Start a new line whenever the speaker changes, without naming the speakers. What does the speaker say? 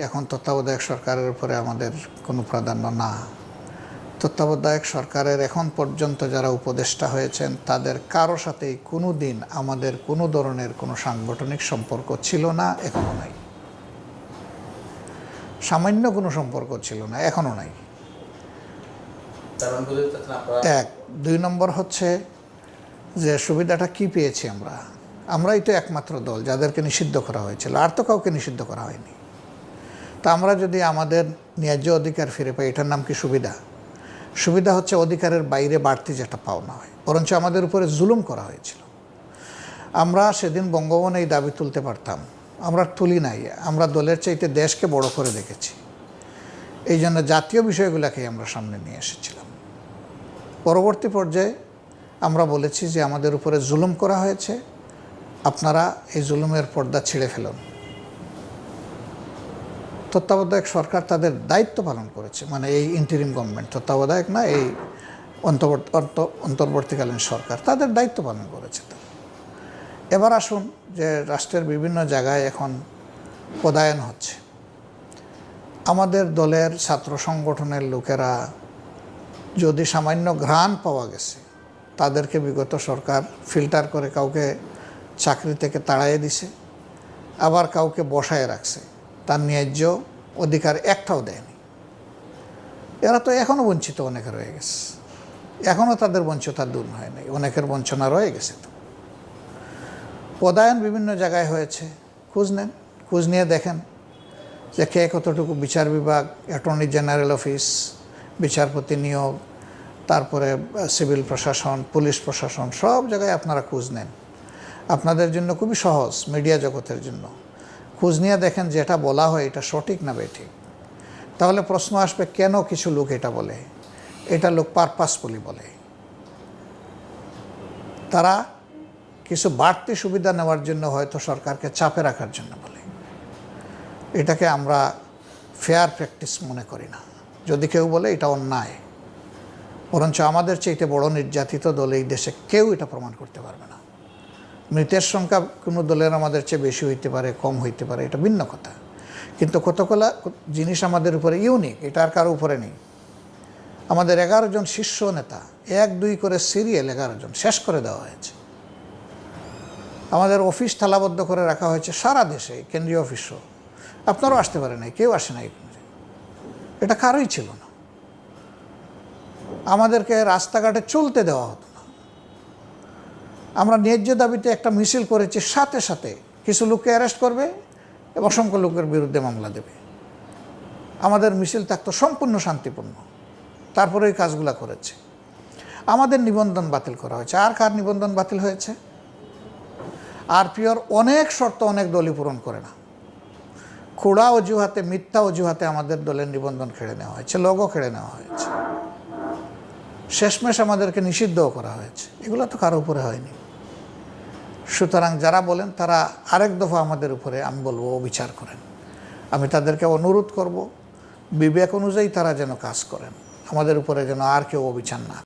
এখন তত্ত্বাবধায়ক সরকারের উপরে আমাদের কোনো প্রাধান্য না। তত্ত্বাবধায়ক সরকারের এখন পর্যন্ত যারা উপদেষ্টা হয়েছেন তাদের কারো সাথেই কোনো দিন আমাদের কোনো ধরনের কোনো সাংগঠনিক সম্পর্ক ছিল না, এখনও নাই। সামান্য কোনো সম্পর্ক ছিল না, এখনও নাই। এক। 2 নম্বর হচ্ছে যে সুবিধাটা কি পেয়েছি আমরাই তো একমাত্র দল যাদেরকে নিষিদ্ধ করা হয়েছিল, আর তো কাউকে নিষিদ্ধ করা হয়নি। তা আমরা যদি আমাদের ন্যায্য অধিকার ফিরে পাই, এটার নাম কি সুবিধা? সুবিধা হচ্ছে অধিকারের বাইরে বাড়তি যেটা পাওনা হয়, বরঞ্চ আমাদের উপরে জুলুম করা হয়েছিল। আমরা সেদিন বঙ্গভবনে এই দাবি তুলতে পারতাম, আমরা তুলি নাই। আমরা দলের চাইতে দেশকে বড় করে দেখেছি, এই জন্য জাতীয় বিষয়গুলোকেই আমরা সামনে নিয়ে এসেছিলাম। পরবর্তী পর্যায়ে আমরা বলেছি যে আমাদের উপরে জুলুম করা হয়েছে, আপনারা এই জুলুমের পর্দা ছিঁড়ে ফেলুন। তত্ত্বাবধায়ক সরকার তাদের দায়িত্ব পালন করেছে, মানে এই ইন্টারিম গভর্নমেন্ট, তত্ত্বাবধায়ক না, এই অন্তর্বর্তীকালীন সরকার তাদের দায়িত্ব পালন করেছে। এবার আসুন যে রাষ্ট্রের বিভিন্ন জায়গায় এখন পদায়ন হচ্ছে। আমাদের দলের ছাত্র সংগঠনের লোকেরা যদি সামান্য ঘ্রাণ পাওয়া গেছে, তাদেরকে বিগত সরকার ফিল্টার করে কাউকে চাকরি থেকে তাড়াইয়ে দিছে, আবার কাউকে বসায় রাখছে, তার ন্যায্য অধিকার একটাও দেয়নি। এরা তো এখনও বঞ্চিত অনেকে রয়ে গেছে, এখনও তাদের বঞ্চিত দূর হয় নাই, অনেকের বঞ্চনা রয়ে গেছে। তো পদায়ন বিভিন্ন জায়গায় হয়েছে, খোঁজ নিয়ে দেখেন যে কে কতটুকু বিচার বিভাগ, অ্যাটর্নি জেনারেল অফিস, বিচারপতি নিয়োগ, তারপরে সিভিল প্রশাসন, পুলিশ প্রশাসন, সব জায়গায় আপনারা খোঁজ নেন। আপনাদের জন্য খুবই সহজ, মিডিয়া জগতের জন্য। খোঁজ নিয়ে দেখেন যে এটা বলা হয় এটা সঠিক না বেঠিক। তাহলে প্রশ্ন আসবে কেন কিছু লোক এটা বলে। এটা লোক পারপাসফুলি বলে, তারা কিছু বাড়তি সুবিধা নেওয়ার জন্য, হয়তো সরকারকে চাপে রাখার জন্য বলে। এটাকে আমরা ফেয়ার প্র্যাকটিস মনে করি না। যদি কেউ বলে এটা অন্যায়, বরঞ্চ আমাদের চাইতে বড় নির্যাতিত দল এই দেশে কেউ এটা প্রমাণ করতে পারবে না। মৃতের সংখ্যা কোনো দলের আমাদের চেয়ে বেশি হইতে পারে, কম হইতে পারে, এটা ভিন্ন কথা, কিন্তু কতগুলা জিনিস আমাদের উপরে ইউনিক, এটা আর কারো উপরে নেই। আমাদের 11 জন শীর্ষ নেতা 1-2 করে সিরিয়াল 11 জন শেষ করে দেওয়া হয়েছে। আমাদের অফিস তালাবদ্ধ করে রাখা হয়েছে সারা দেশে, কেন্দ্রীয় অফিসও। আপনারাও আসতে পারে নাই, কেউ আসে নাই, এটা কারোই ছিল না। আমাদেরকে রাস্তাঘাটে চলতে দেওয়া হতো না। আমরা ন্যায্য দাবিতে একটা মিছিল করেছি, সাথে সাথে কিছু লোককে অ্যারেস্ট করবে এবং অসংখ্য লোকের বিরুদ্ধে মামলা দেবে। আমাদের মিছিল থাকতো সম্পূর্ণ শান্তিপূর্ণ, তারপরে এই কাজগুলো করেছে। আমাদের নিবন্ধন বাতিল করা হয়েছে। আর কার নিবন্ধন বাতিল হয়েছে? আরপিওর অনেক শর্ত অনেক দলই পূরণ করে না। খোড়া অজুহাতে, মিথ্যা অজুহাতে আমাদের দলের নিবন্ধন কেড়ে নেওয়া হয়েছে, লোগো কেড়ে নেওয়া হয়েছে, শেষমেশ আমাদেরকে নিষিদ্ধও করা হয়েছে। এগুলো তো কারো উপরে হয়নি। সুতরাং যারা বলেন তারা আরেক দফা আমাদের উপরে, আমি বলবো, বিচার করেন। আমি তাদেরকে অনুরোধ করব, বিবেক অনুযায়ী তারা যেন কাজ করেন, আমাদের উপরে যেন আর কেউ অবিচার না।